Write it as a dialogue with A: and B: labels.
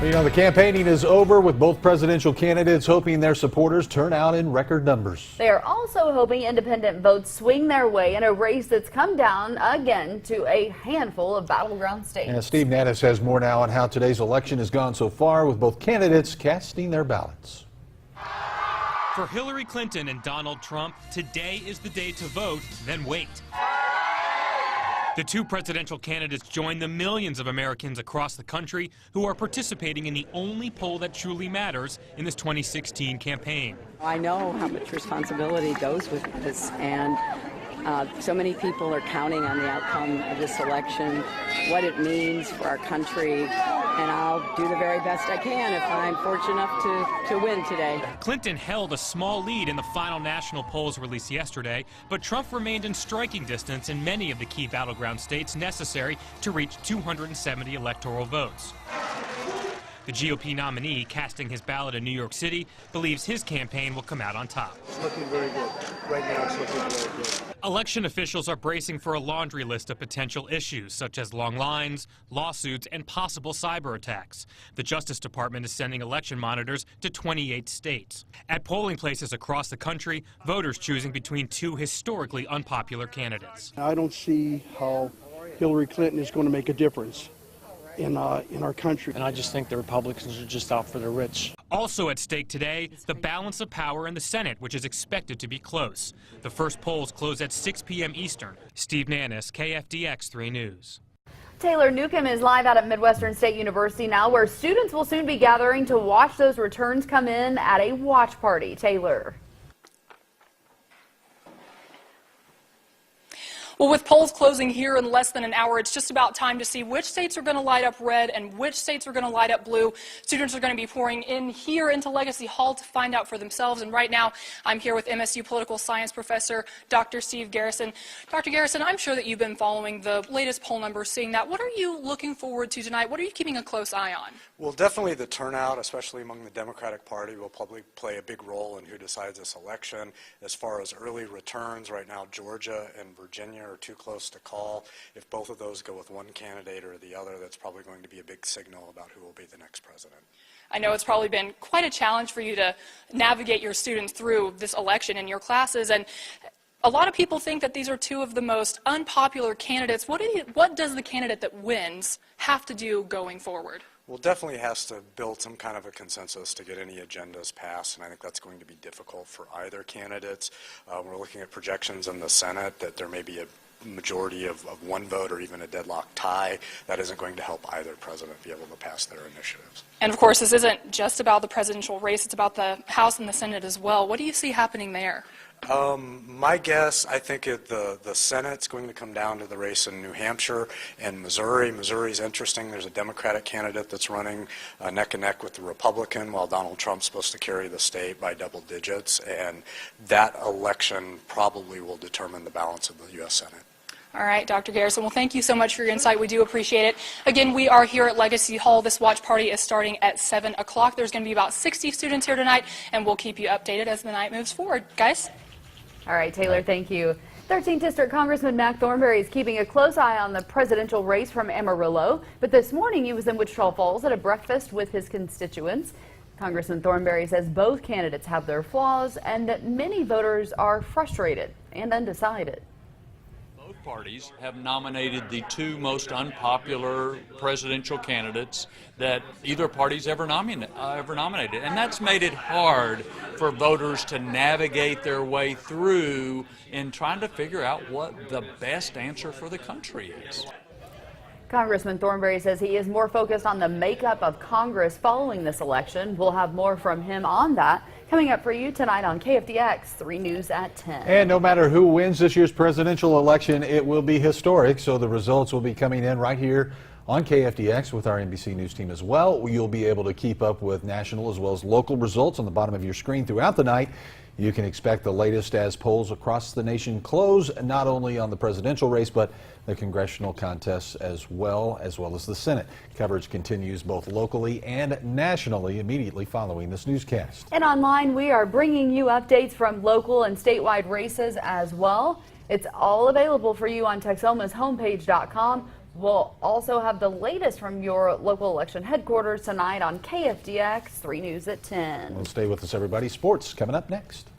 A: You know, the campaigning is over with both presidential candidates hoping their supporters turn out in record numbers.
B: They are also hoping independent votes swing their way in a race that's come down again to a handful of battleground states.
A: And Steve Nannis has more now on how today's election has gone so far with both candidates casting their ballots.
C: For Hillary Clinton and Donald Trump, today is the day to vote, then wait. The two presidential candidates join the millions of Americans across the country who are participating in the only poll that truly matters in this 2016 campaign.
D: I know how much responsibility goes with this, and so many people are counting on the outcome of this election, what it means for our country, and I'll do the very best I can if I'm fortunate enough to win today.
C: Clinton held a small lead in the final national polls released yesterday, but Trump remained in striking distance in many of the key battleground states necessary to reach 270 electoral votes. The GOP nominee, casting his ballot in New York City, believes his campaign will come out on top.
E: It's looking very good. Right now it's looking very good.
C: Election officials are bracing for a laundry list of potential issues, such as long lines, lawsuits, and possible cyber attacks. The Justice Department is sending election monitors to 28 states. At polling places across the country, voters choosing between two historically unpopular candidates.
E: I don't see how Hillary Clinton is going to make a difference in our country.
F: And I just think the Republicans are just out for the rich.
C: Also at stake today, the balance of power in the Senate, which is expected to be close. The first polls close at 6 p.m. Eastern. Steve Nannis, KFDX 3 News.
B: Taylor Newcomb is live out at Midwestern State University now, where students will soon be gathering to watch those returns come in at a watch party. Taylor.
G: Well, with polls closing here in less than an hour, it's just about time to see which states are going to light up red and which states are going to light up blue. Students are going to be pouring in here into Legacy Hall to find out for themselves. And right now, I'm here with MSU political science professor Dr. Steve Garrison. Dr. Garrison, I'm sure that you've been following the latest poll numbers, seeing that. What are you looking forward to tonight? What are you keeping a close eye on?
H: Well, definitely the turnout, especially among the Democratic Party, will probably play a big role in who decides this election. As far as early returns, right now Georgia and Virginia are too close to call. If both of those go with one candidate or the other, that's probably going to be a big signal about who will be the next president.
G: I know it's probably been quite a challenge for you to navigate your students through this election in your classes, and a lot of people think that these are two of the most unpopular candidates. What does the candidate that wins have to do going forward?
H: Well, definitely has to build some kind of a consensus to get any agendas passed, and I think that's going to be difficult for either candidates. We're looking at projections in the Senate that there may be a majority of one vote or even a deadlock tie. That isn't going to help either president be able to pass their initiatives.
G: And of course, this isn't just about the presidential race, it's about the House and the Senate as well. What do you see happening there?
H: My guess, I think the Senate's going to come down to the race in New Hampshire and Missouri. Missouri's interesting. There's a Democratic candidate that's running neck and neck with the Republican, while Donald Trump's supposed to carry the state by double digits. And that election probably will determine the balance of the U.S. Senate.
G: All right, Dr. Garrison, well, thank you so much for your insight. We do appreciate it. Again, we are here at Legacy Hall. This watch party is starting at 7 o'clock. There's going to be about 60 students here tonight, and we'll keep you updated as the night moves forward. Guys?
B: All right, Taylor, thank you. 13th District Congressman Mac Thornberry is keeping a close eye on the presidential race from Amarillo, but this morning he was in Wichita Falls at a breakfast with his constituents. Congressman Thornberry says both candidates have their flaws and that many voters are frustrated and undecided.
I: Both parties have nominated the two most unpopular presidential candidates that either party's ever nominated, and that's made it hard for voters to navigate their way through in trying to figure out what the best answer for the country is.
B: Congressman Thornberry says he is more focused on the makeup of Congress following this election. We'll have more from him on that coming up for you tonight on KFDX 3 News at 10.
A: And no matter who wins this year's presidential election, it will be historic. So the results will be coming in right here on KFDX with our NBC News team as well. You'll be able to keep up with national as well as local results on the bottom of your screen throughout the night. You can expect the latest as polls across the nation close, not only on the presidential race, but the congressional contests as well as the Senate. Coverage continues both locally and nationally immediately following this newscast.
B: And online, we are bringing you updates from local and statewide races as well. It's all available for you on Texoma's homepage.com. We'll also have the latest from your local election headquarters tonight on KFDX 3 News at 10.
A: Well, stay with us, everybody. Sports coming up next.